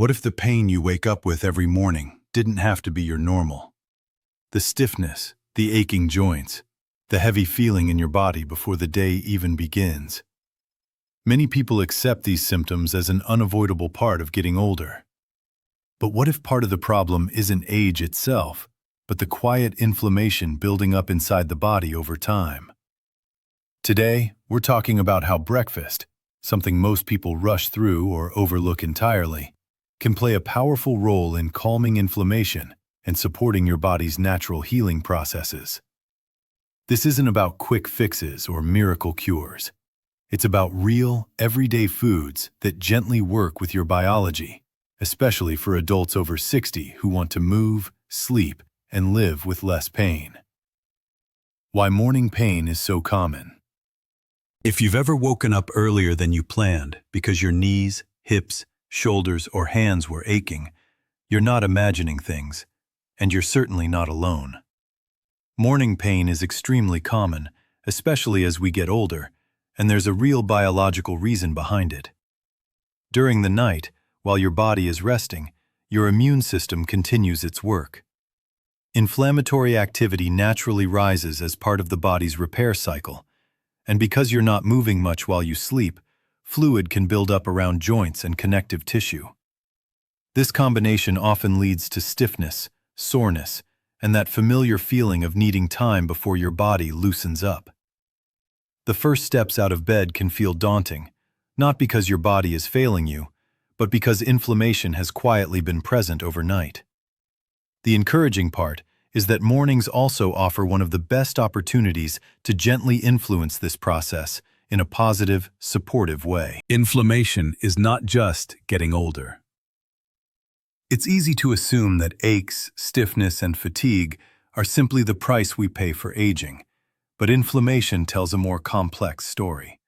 What if the pain you wake up with every morning didn't have to be your normal? The stiffness, the aching joints, the heavy feeling in your body before the day even begins. Many people accept these symptoms as an unavoidable part of getting older. But what if part of the problem isn't age itself, but the quiet inflammation building up inside the body over time? Today, we're talking about how breakfast, something most people rush through or overlook entirely, can play a powerful role in calming inflammation and supporting your body's natural healing processes. This isn't about quick fixes or miracle cures. It's about real, everyday foods that gently work with your biology, especially for adults over 60 who want to move, sleep, and live with less pain. Why morning pain is so common. If you've ever woken up earlier than you planned because your knees, hips, shoulders, or hands were aching, you're not imagining things, and you're certainly not alone. Morning pain is extremely common, especially as we get older, and there's a real biological reason behind it. During the night, while your body is resting, your immune system continues its work. Inflammatory activity naturally rises as part of the body's repair cycle, and because you're not moving much while you sleep, fluid can build up around joints and connective tissue. This combination often leads to stiffness, soreness, and that familiar feeling of needing time before your body loosens up. The first steps out of bed can feel daunting, not because your body is failing you, but because inflammation has quietly been present overnight. The encouraging part is that mornings also offer one of the best opportunities to gently influence this process in a positive, supportive way. Inflammation is not just getting older. It's easy to assume that aches, stiffness, and fatigue are simply the price we pay for aging, but inflammation tells a more complex story.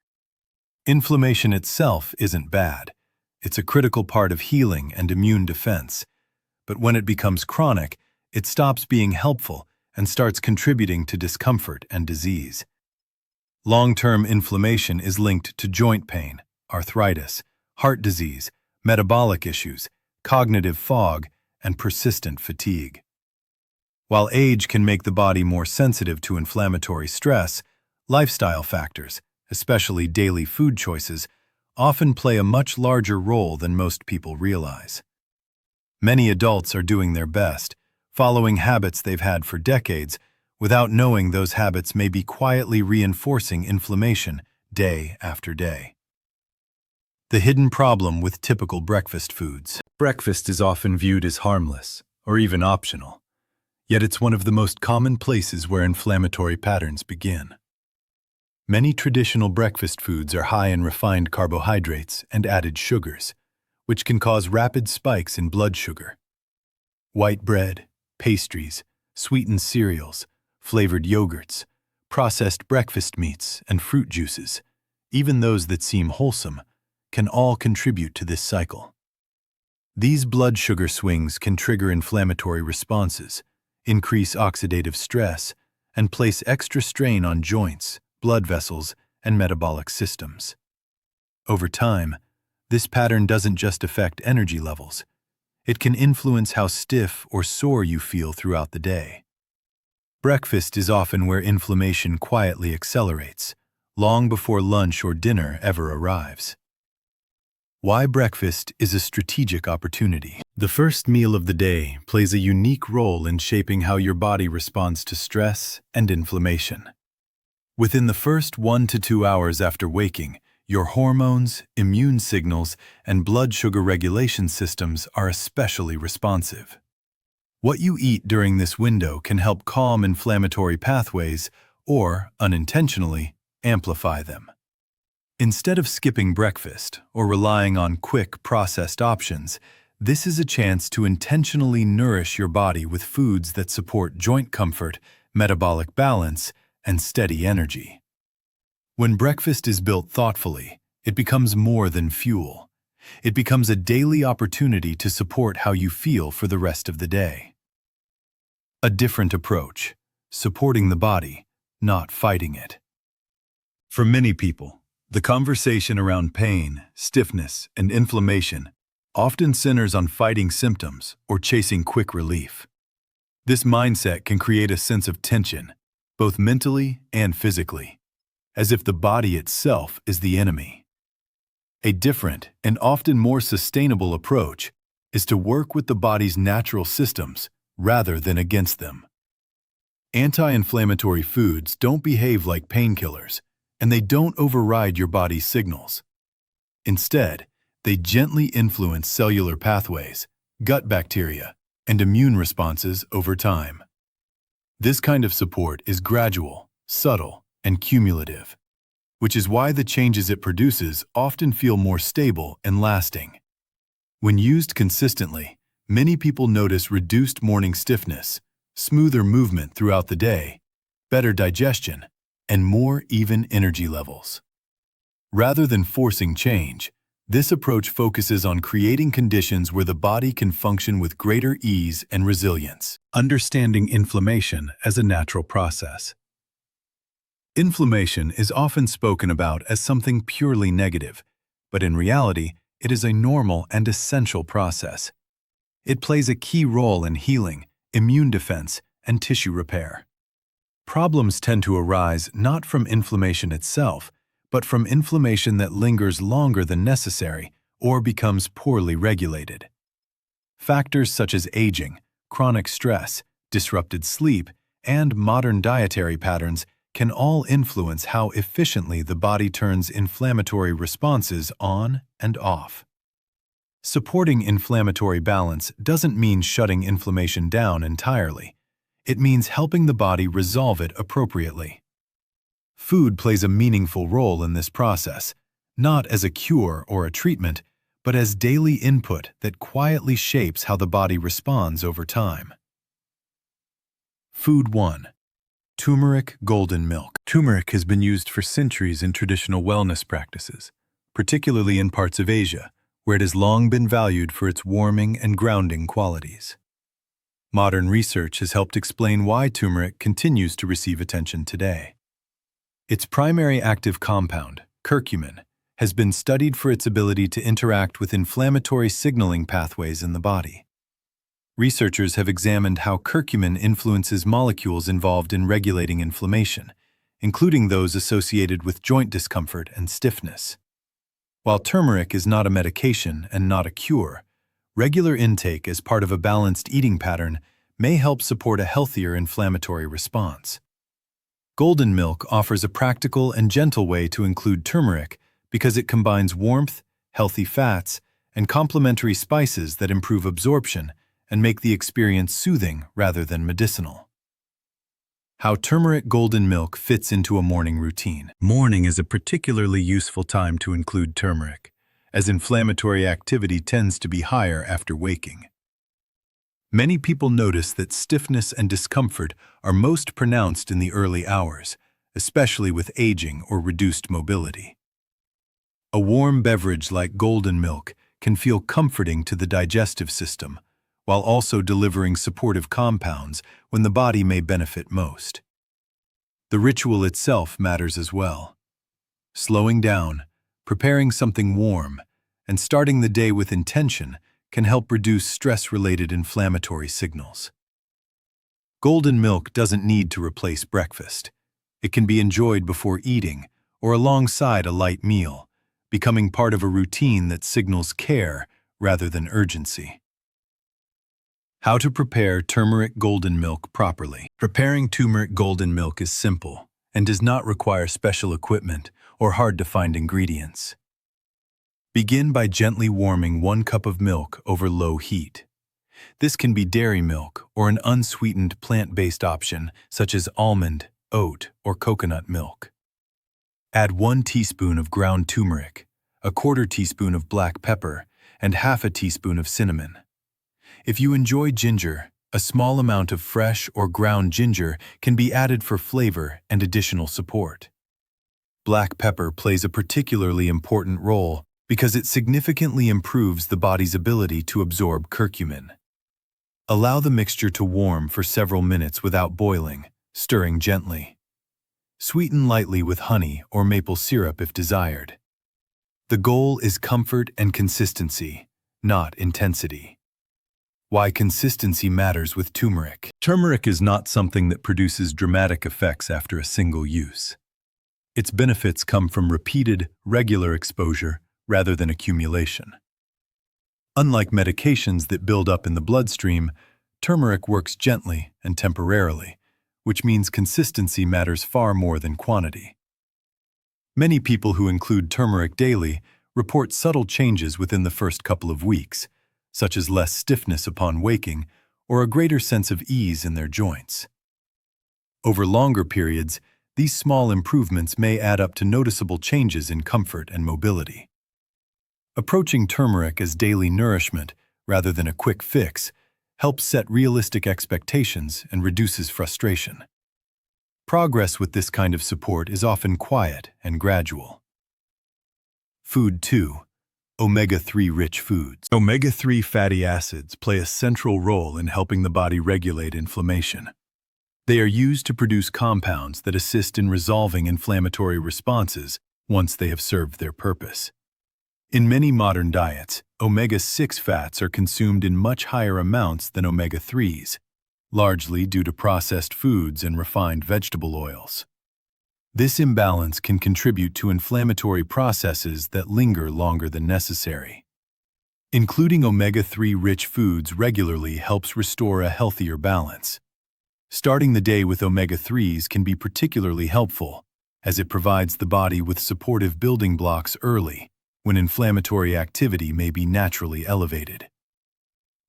Inflammation itself isn't bad. It's a critical part of healing and immune defense. But when it becomes chronic, it stops being helpful and starts contributing to discomfort and disease. Long-term inflammation is linked to joint pain, arthritis, heart disease, metabolic issues, cognitive fog, and persistent fatigue. While age can make the body more sensitive to inflammatory stress, lifestyle factors, especially daily food choices, often play a much larger role than most people realize. Many adults are doing their best, following habits they've had for decades, without knowing those habits may be quietly reinforcing inflammation day after day. The hidden problem with typical breakfast foods. Breakfast is often viewed as harmless, or even optional, yet it's one of the most common places where inflammatory patterns begin. Many traditional breakfast foods are high in refined carbohydrates and added sugars, which can cause rapid spikes in blood sugar. White bread, pastries, sweetened cereals, flavored yogurts, processed breakfast meats, and fruit juices, even those that seem wholesome, can all contribute to this cycle. These blood sugar swings can trigger inflammatory responses, increase oxidative stress, and place extra strain on joints, blood vessels, and metabolic systems. Over time, this pattern doesn't just affect energy levels. It can influence how stiff or sore you feel throughout the day. Breakfast is often where inflammation quietly accelerates, long before lunch or dinner ever arrives. Why breakfast is a strategic opportunity. The first meal of the day plays a unique role in shaping how your body responds to stress and inflammation. Within the first 1 to 2 hours after waking, your hormones, immune signals, and blood sugar regulation systems are especially responsive. What you eat during this window can help calm inflammatory pathways or, unintentionally, amplify them. Instead of skipping breakfast or relying on quick, processed options, this is a chance to intentionally nourish your body with foods that support joint comfort, metabolic balance, and steady energy. When breakfast is built thoughtfully, it becomes more than fuel. It becomes a daily opportunity to support how you feel for the rest of the day. A different approach, supporting the body, not fighting it. For many people, the conversation around pain, stiffness, and inflammation often centers on fighting symptoms or chasing quick relief. This mindset can create a sense of tension, both mentally and physically, as if the body itself is the enemy. A different and often more sustainable approach is to work with the body's natural systems rather than against them. Anti-inflammatory foods don't behave like painkillers, and they don't override your body's signals. Instead, they gently influence cellular pathways, gut bacteria, and immune responses over time. This kind of support is gradual, subtle, and cumulative, which is why the changes it produces often feel more stable and lasting. When used consistently, many people notice reduced morning stiffness, smoother movement throughout the day, better digestion, and more even energy levels. Rather than forcing change, this approach focuses on creating conditions where the body can function with greater ease and resilience. Understanding inflammation as a natural process. Inflammation is often spoken about as something purely negative, but in reality, it is a normal and essential process. It plays a key role in healing, immune defense, and tissue repair. Problems tend to arise not from inflammation itself, but from inflammation that lingers longer than necessary or becomes poorly regulated. Factors such as aging, chronic stress, disrupted sleep, and modern dietary patterns can all influence how efficiently the body turns inflammatory responses on and off. Supporting inflammatory balance doesn't mean shutting inflammation down entirely. It means helping the body resolve it appropriately. Food plays a meaningful role in this process, not as a cure or a treatment, but as daily input that quietly shapes how the body responds over time. Food 1. Turmeric golden milk. Turmeric has been used for centuries in traditional wellness practices, particularly in parts of Asia, where it has long been valued for its warming and grounding qualities. Modern research has helped explain why turmeric continues to receive attention today. Its primary active compound, curcumin, has been studied for its ability to interact with inflammatory signaling pathways in the body. Researchers have examined how curcumin influences molecules involved in regulating inflammation, including those associated with joint discomfort and stiffness. While turmeric is not a medication and not a cure, regular intake as part of a balanced eating pattern may help support a healthier inflammatory response. Golden milk offers a practical and gentle way to include turmeric because it combines warmth, healthy fats, and complementary spices that improve absorption and make the experience soothing rather than medicinal. How turmeric golden milk fits into a morning routine. Morning is a particularly useful time to include turmeric, as inflammatory activity tends to be higher after waking. Many people notice that stiffness and discomfort are most pronounced in the early hours, especially with aging or reduced mobility. A warm beverage like golden milk can feel comforting to the digestive system, while also delivering supportive compounds when the body may benefit most. The ritual itself matters as well. Slowing down, preparing something warm, and starting the day with intention can help reduce stress-related inflammatory signals. Golden milk doesn't need to replace breakfast. It can be enjoyed before eating or alongside a light meal, becoming part of a routine that signals care rather than urgency. How to prepare turmeric golden milk properly. Preparing turmeric golden milk is simple and does not require special equipment or hard-to-find ingredients. Begin by gently warming 1 cup of milk over low heat. This can be dairy milk or an unsweetened plant-based option such as almond, oat, or coconut milk. Add 1 teaspoon of ground turmeric, 1/4 teaspoon of black pepper, and 1/2 teaspoon of cinnamon. If you enjoy ginger, a small amount of fresh or ground ginger can be added for flavor and additional support. Black pepper plays a particularly important role because it significantly improves the body's ability to absorb curcumin. Allow the mixture to warm for several minutes without boiling, stirring gently. Sweeten lightly with honey or maple syrup if desired. The goal is comfort and consistency, not intensity. Why consistency matters with turmeric. Turmeric is not something that produces dramatic effects after a single use. Its benefits come from repeated, regular exposure rather than accumulation. Unlike medications that build up in the bloodstream, turmeric works gently and temporarily, which means consistency matters far more than quantity. Many people who include turmeric daily report subtle changes within the first couple of weeks, such as less stiffness upon waking or a greater sense of ease in their joints. Over longer periods, these small improvements may add up to noticeable changes in comfort and mobility. Approaching turmeric as daily nourishment rather than a quick fix helps set realistic expectations and reduces frustration. Progress with this kind of support is often quiet and gradual. Food 2. Omega-3 rich foods. Omega-3 fatty acids play a central role in helping the body regulate inflammation. They are used to produce compounds that assist in resolving inflammatory responses once they have served their purpose. In many modern diets, omega-6 fats are consumed in much higher amounts than omega-3s, largely due to processed foods and refined vegetable oils. This imbalance can contribute to inflammatory processes that linger longer than necessary. Including omega-3 rich foods regularly helps restore a healthier balance. Starting the day with omega-3s can be particularly helpful, as it provides the body with supportive building blocks early, when inflammatory activity may be naturally elevated.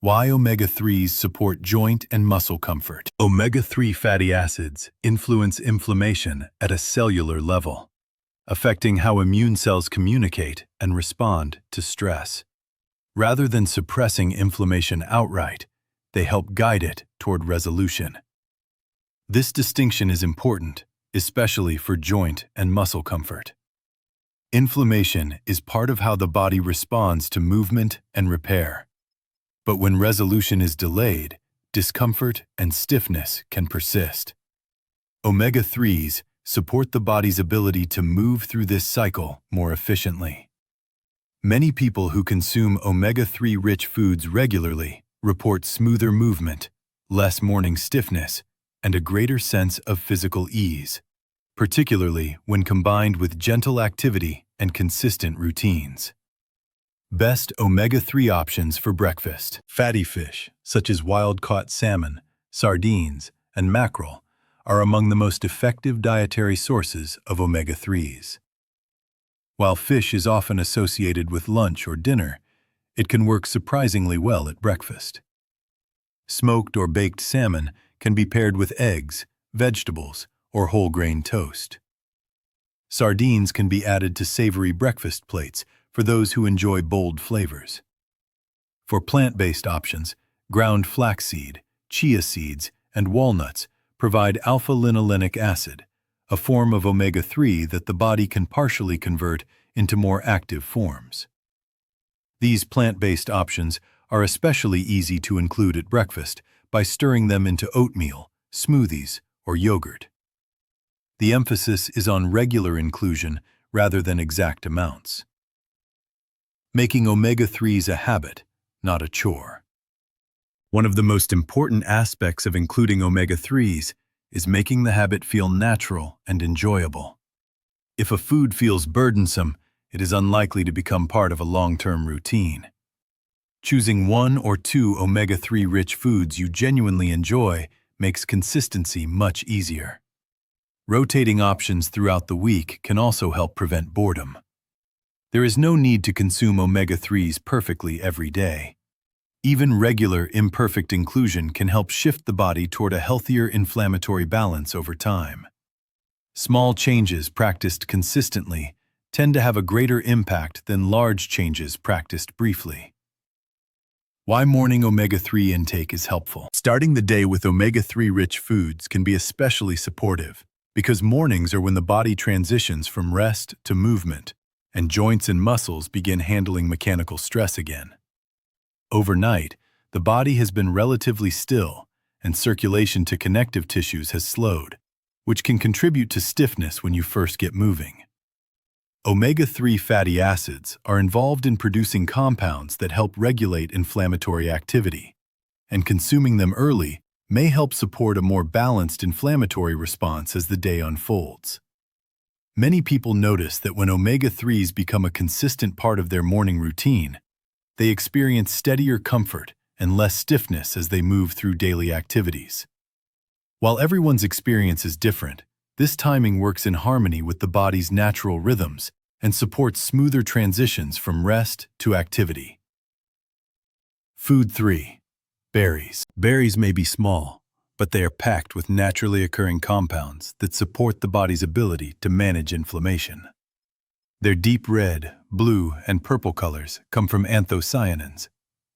Why omega-3s support joint and muscle comfort. Omega-3 fatty acids influence inflammation at a cellular level, affecting how immune cells communicate and respond to stress. Rather than suppressing inflammation outright, they help guide it toward resolution. This distinction is important, especially for joint and muscle comfort. Inflammation is part of how the body responds to movement and repair. But when resolution is delayed, discomfort and stiffness can persist. Omega-3s support the body's ability to move through this cycle more efficiently. Many people who consume omega-3 rich foods regularly report smoother movement, less morning stiffness, and a greater sense of physical ease, particularly when combined with gentle activity and consistent routines. Best omega-3 options for breakfast. Fatty fish, such as wild-caught salmon, sardines, and mackerel, are among the most effective dietary sources of omega-3s. While fish is often associated with lunch or dinner, it can work surprisingly well at breakfast. Smoked or baked salmon can be paired with eggs, vegetables, or whole-grain toast. Sardines can be added to savory breakfast plates for those who enjoy bold flavors. For plant-based options, ground flaxseed, chia seeds, and walnuts provide alpha-linolenic acid, a form of omega-3 that the body can partially convert into more active forms. These plant-based options are especially easy to include at breakfast by stirring them into oatmeal, smoothies, or yogurt. The emphasis is on regular inclusion rather than exact amounts. Making omega-3s a habit, not a chore. One of the most important aspects of including omega-3s is making the habit feel natural and enjoyable. If a food feels burdensome, it is unlikely to become part of a long-term routine. Choosing 1 or 2 omega-3 rich foods you genuinely enjoy makes consistency much easier. Rotating options throughout the week can also help prevent boredom. There is no need to consume omega-3s perfectly every day. Even regular, imperfect inclusion can help shift the body toward a healthier inflammatory balance over time. Small changes practiced consistently tend to have a greater impact than large changes practiced briefly. Why morning omega-3 intake is helpful. Starting the day with omega-3 rich foods can be especially supportive because mornings are when the body transitions from rest to movement, and joints and muscles begin handling mechanical stress again. Overnight, the body has been relatively still, and circulation to connective tissues has slowed, which can contribute to stiffness when you first get moving. Omega-3 fatty acids are involved in producing compounds that help regulate inflammatory activity, and consuming them early may help support a more balanced inflammatory response as the day unfolds. Many people notice that when omega-3s become a consistent part of their morning routine, they experience steadier comfort and less stiffness as they move through daily activities. While everyone's experience is different, this timing works in harmony with the body's natural rhythms and supports smoother transitions from rest to activity. Food 3. Berries. Berries may be small, but they are packed with naturally occurring compounds that support the body's ability to manage inflammation. Their deep red, blue, and purple colors come from anthocyanins,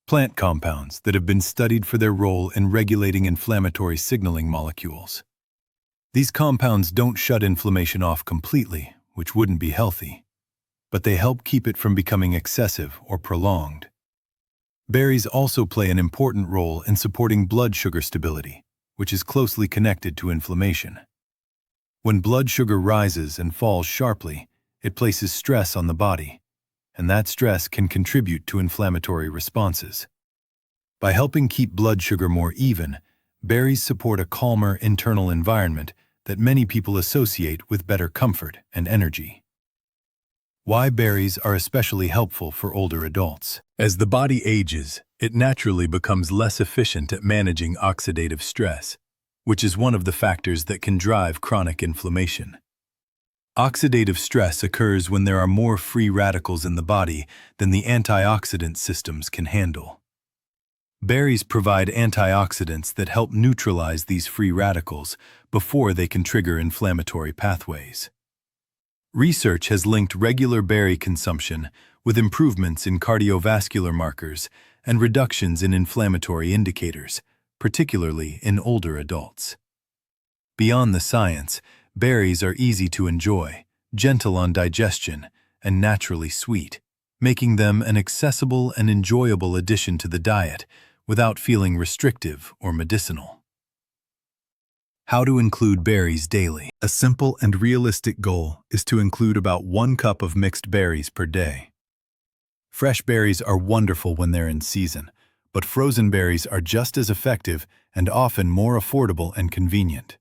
plant compounds that have been studied for their role in regulating inflammatory signaling molecules. These compounds don't shut inflammation off completely, which wouldn't be healthy, but they help keep it from becoming excessive or prolonged. Berries also play an important role in supporting blood sugar stability, which is closely connected to inflammation. When blood sugar rises and falls sharply, it places stress on the body, and that stress can contribute to inflammatory responses. By helping keep blood sugar more even, berries support a calmer internal environment that many people associate with better comfort and energy. Why berries are especially helpful for older adults. As the body ages, it naturally becomes less efficient at managing oxidative stress, which is one of the factors that can drive chronic inflammation. Oxidative stress occurs when there are more free radicals in the body than the antioxidant systems can handle. Berries provide antioxidants that help neutralize these free radicals before they can trigger inflammatory pathways. Research has linked regular berry consumption with improvements in cardiovascular markers and reductions in inflammatory indicators, particularly in older adults. Beyond the science, berries are easy to enjoy, gentle on digestion, and naturally sweet, making them an accessible and enjoyable addition to the diet without feeling restrictive or medicinal. How to include berries daily. A simple and realistic goal is to include about 1 cup of mixed berries per day. Fresh berries are wonderful when they're in season, but frozen berries are just as effective and often more affordable and convenient.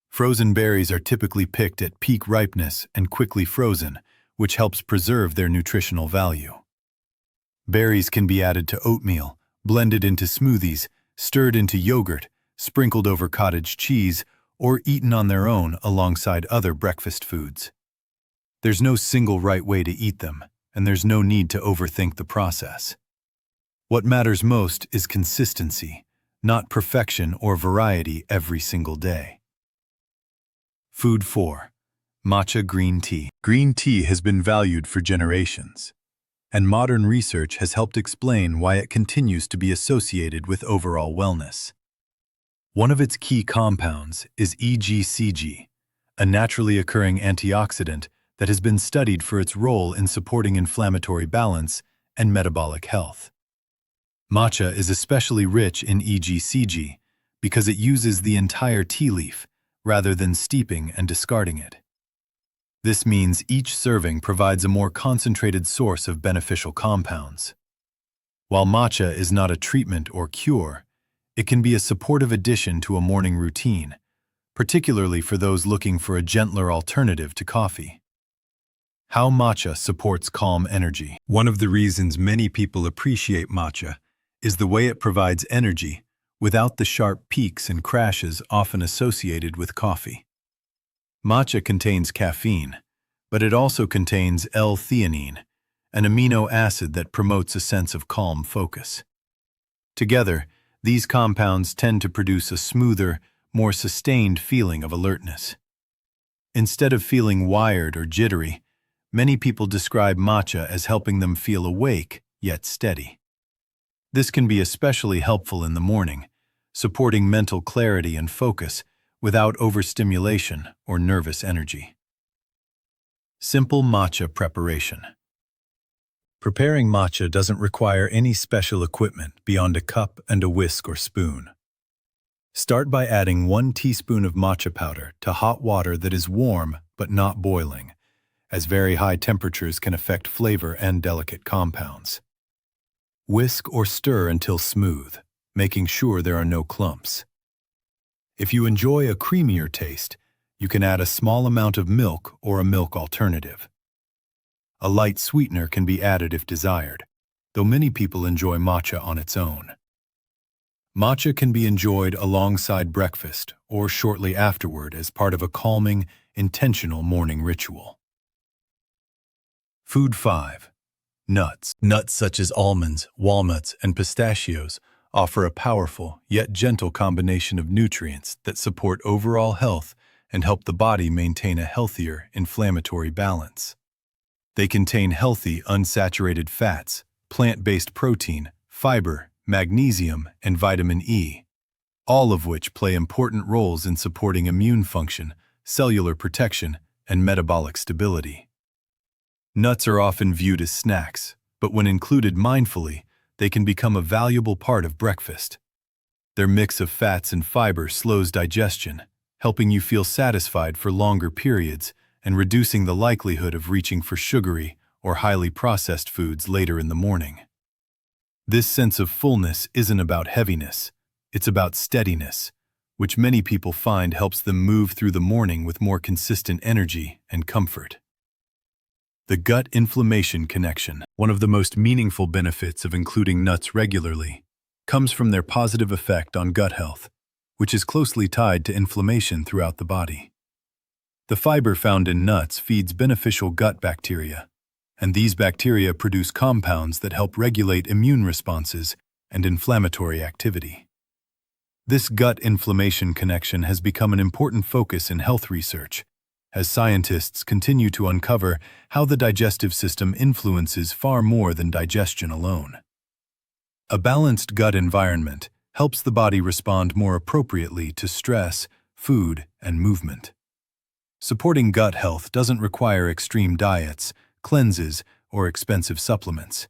Frozen berries are typically picked at peak ripeness and quickly frozen, which helps preserve their nutritional value. Berries can be added to oatmeal, blended into smoothies, stirred into yogurt, sprinkled over cottage cheese, or eaten on their own alongside other breakfast foods. There's no single right way to eat them, and there's no need to overthink the process. What matters most is consistency, not perfection or variety every single day. Food 4. Matcha green tea. Green tea has been valued for generations, and modern research has helped explain why it continues to be associated with overall wellness. One of its key compounds is EGCG, a naturally occurring antioxidant that has been studied for its role in supporting inflammatory balance and metabolic health. Matcha is especially rich in EGCG because it uses the entire tea leaf rather than steeping and discarding it. This means each serving provides a more concentrated source of beneficial compounds. While matcha is not a treatment or cure, it can be a supportive addition to a morning routine, particularly for those looking for a gentler alternative to coffee. How matcha supports calm energy. One of the reasons many people appreciate matcha is the way it provides energy without the sharp peaks and crashes often associated with coffee. Matcha contains caffeine, but it also contains L-theanine, an amino acid that promotes a sense of calm focus. Together, these compounds tend to produce a smoother, more sustained feeling of alertness. Instead of feeling wired or jittery, many people describe matcha as helping them feel awake yet steady. This can be especially helpful in the morning, supporting mental clarity and focus without overstimulation or nervous energy. Simple matcha preparation. Preparing matcha doesn't require any special equipment beyond a cup and a whisk or spoon. Start by adding 1 teaspoon of matcha powder to hot water that is warm but not boiling, as very high temperatures can affect flavor and delicate compounds. Whisk or stir until smooth, making sure there are no clumps. If you enjoy a creamier taste, you can add a small amount of milk or a milk alternative. A light sweetener can be added if desired, though many people enjoy matcha on its own. Matcha can be enjoyed alongside breakfast or shortly afterward as part of a calming, intentional morning ritual. Food 5. Nuts. Nuts such as almonds, walnuts, and pistachios offer a powerful yet gentle combination of nutrients that support overall health and help the body maintain a healthier inflammatory balance. They contain healthy, unsaturated fats, plant-based protein, fiber, magnesium, and vitamin E, all of which play important roles in supporting immune function, cellular protection, and metabolic stability. Nuts are often viewed as snacks, but when included mindfully, they can become a valuable part of breakfast. Their mix of fats and fiber slows digestion, helping you feel satisfied for longer periods and reducing the likelihood of reaching for sugary or highly processed foods later in the morning. This sense of fullness isn't about heaviness, it's about steadiness, which many people find helps them move through the morning with more consistent energy and comfort. The gut inflammation connection. One of the most meaningful benefits of including nuts regularly comes from their positive effect on gut health, which is closely tied to inflammation throughout the body. The fiber found in nuts feeds beneficial gut bacteria, and these bacteria produce compounds that help regulate immune responses and inflammatory activity. This gut inflammation connection has become an important focus in health research, as scientists continue to uncover how the digestive system influences far more than digestion alone. A balanced gut environment helps the body respond more appropriately to stress, food, and movement. Supporting gut health doesn't require extreme diets, cleanses, or expensive supplements.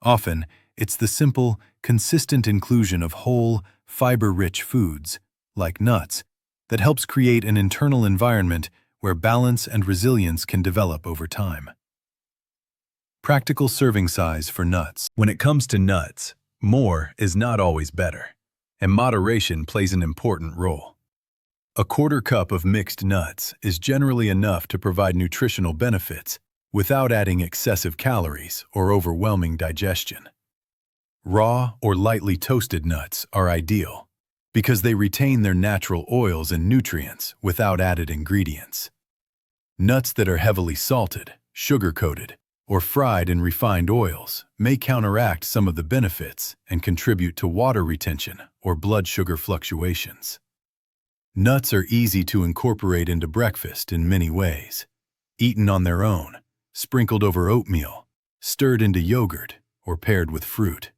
Often, it's the simple, consistent inclusion of whole, fiber-rich foods, like nuts, that helps create an internal environment where balance and resilience can develop over time. Practical serving size for nuts. When it comes to nuts, more is not always better, and moderation plays an important role. A quarter cup of mixed nuts is generally enough to provide nutritional benefits without adding excessive calories or overwhelming digestion. Raw or lightly toasted nuts are ideal because they retain their natural oils and nutrients without added ingredients. Nuts that are heavily salted, sugar-coated, or fried in refined oils may counteract some of the benefits and contribute to water retention or blood sugar fluctuations. Nuts are easy to incorporate into breakfast in many ways. Eaten on their own, sprinkled over oatmeal, stirred into yogurt, or paired with fruit.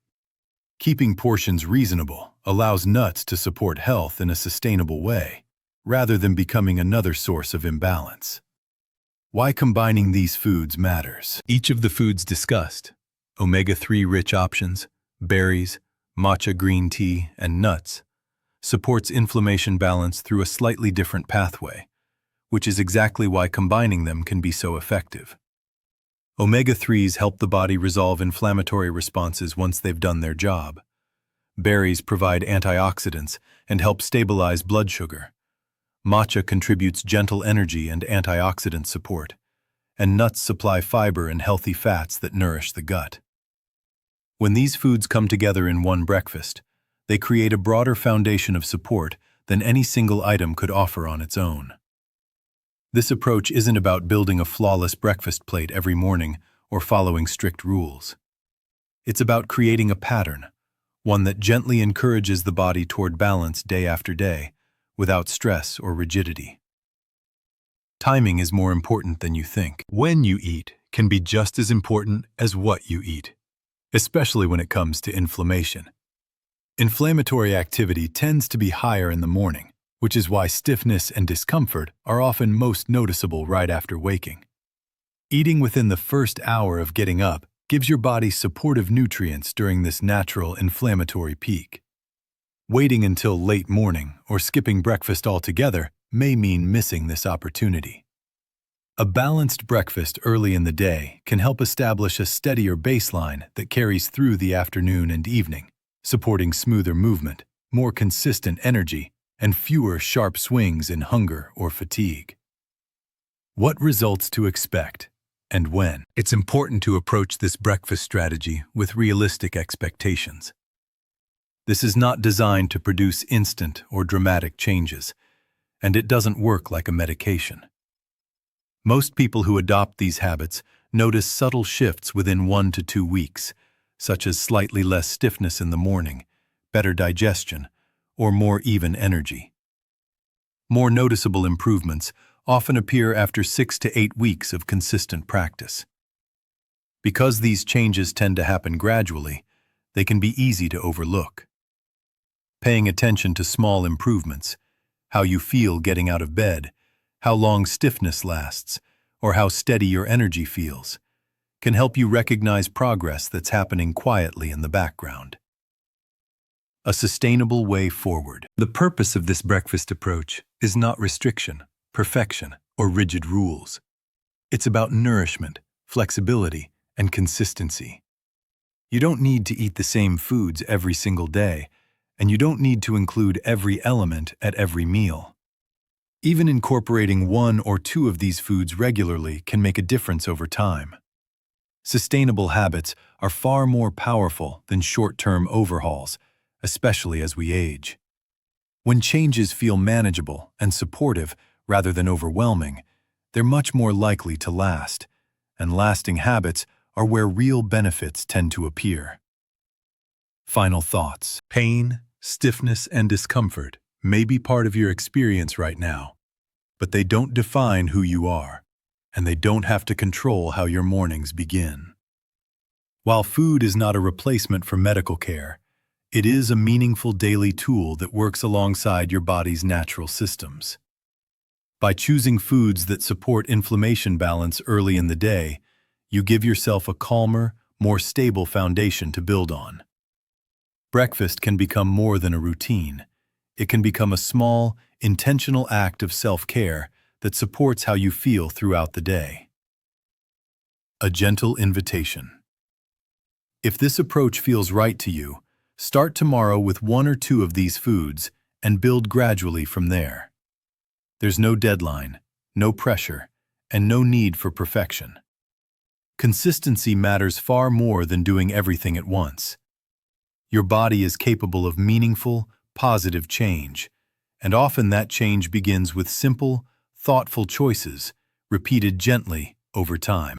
Keeping portions reasonable allows nuts to support health in a sustainable way, rather than becoming another source of imbalance. Why combining these foods matters. Each of the foods discussed, omega-3 rich options, berries, matcha green tea, and nuts, supports inflammation balance through a slightly different pathway, which is exactly why combining them can be so effective. Omega-3s help the body resolve inflammatory responses once they've done their job. Berries provide antioxidants and help stabilize blood sugar. Matcha contributes gentle energy and antioxidant support, and nuts supply fiber and healthy fats that nourish the gut. When these foods come together in one breakfast, they create a broader foundation of support than any single item could offer on its own. This approach isn't about building a flawless breakfast plate every morning or following strict rules. It's about creating a pattern, one that gently encourages the body toward balance day after day, without stress or rigidity. Timing is more important than you think. When you eat can be just as important as what you eat, especially when it comes to inflammation. Inflammatory activity tends to be higher in the morning, which is why stiffness and discomfort are often most noticeable right after waking. Eating within the first hour of getting up gives your body supportive nutrients during this natural inflammatory peak. Waiting until late morning or skipping breakfast altogether may mean missing this opportunity. A balanced breakfast early in the day can help establish a steadier baseline that carries through the afternoon and evening, supporting smoother movement, more consistent energy, and fewer sharp swings in hunger or fatigue. What results to expect, and when? It's important to approach this breakfast strategy with realistic expectations. This is not designed to produce instant or dramatic changes, and it doesn't work like a medication. Most people who adopt these habits notice subtle shifts within 1 to 2 weeks, such as slightly less stiffness in the morning, better digestion, or more even energy. More noticeable improvements often appear after 6 to 8 weeks of consistent practice. Because these changes tend to happen gradually, they can be easy to overlook. Paying attention to small improvements, how you feel getting out of bed, how long stiffness lasts, or how steady your energy feels, can help you recognize progress that's happening quietly in the background. A sustainable way forward. The purpose of this breakfast approach is not restriction, perfection, or rigid rules. It's about nourishment, flexibility, and consistency. You don't need to eat the same foods every single day, and you don't need to include every element at every meal. Even incorporating 1 or 2 of these foods regularly can make a difference over time. Sustainable habits are far more powerful than short-term overhauls, especially as we age. When changes feel manageable and supportive rather than overwhelming, they're much more likely to last, and lasting habits are where real benefits tend to appear. Final thoughts. Pain, stiffness, and discomfort may be part of your experience right now, but they don't define who you are, and they don't have to control how your mornings begin. While food is not a replacement for medical care, it is a meaningful daily tool that works alongside your body's natural systems. By choosing foods that support inflammation balance early in the day, you give yourself a calmer, more stable foundation to build on. Breakfast can become more than a routine. It can become a small, intentional act of self-care that supports how you feel throughout the day. A gentle invitation. If this approach feels right to you, start tomorrow with 1 or 2 of these foods and build gradually from there. There's no deadline, no pressure, and no need for perfection. Consistency matters far more than doing everything at once. Your body is capable of meaningful, positive change, and often that change begins with simple, thoughtful choices, repeated gently over time.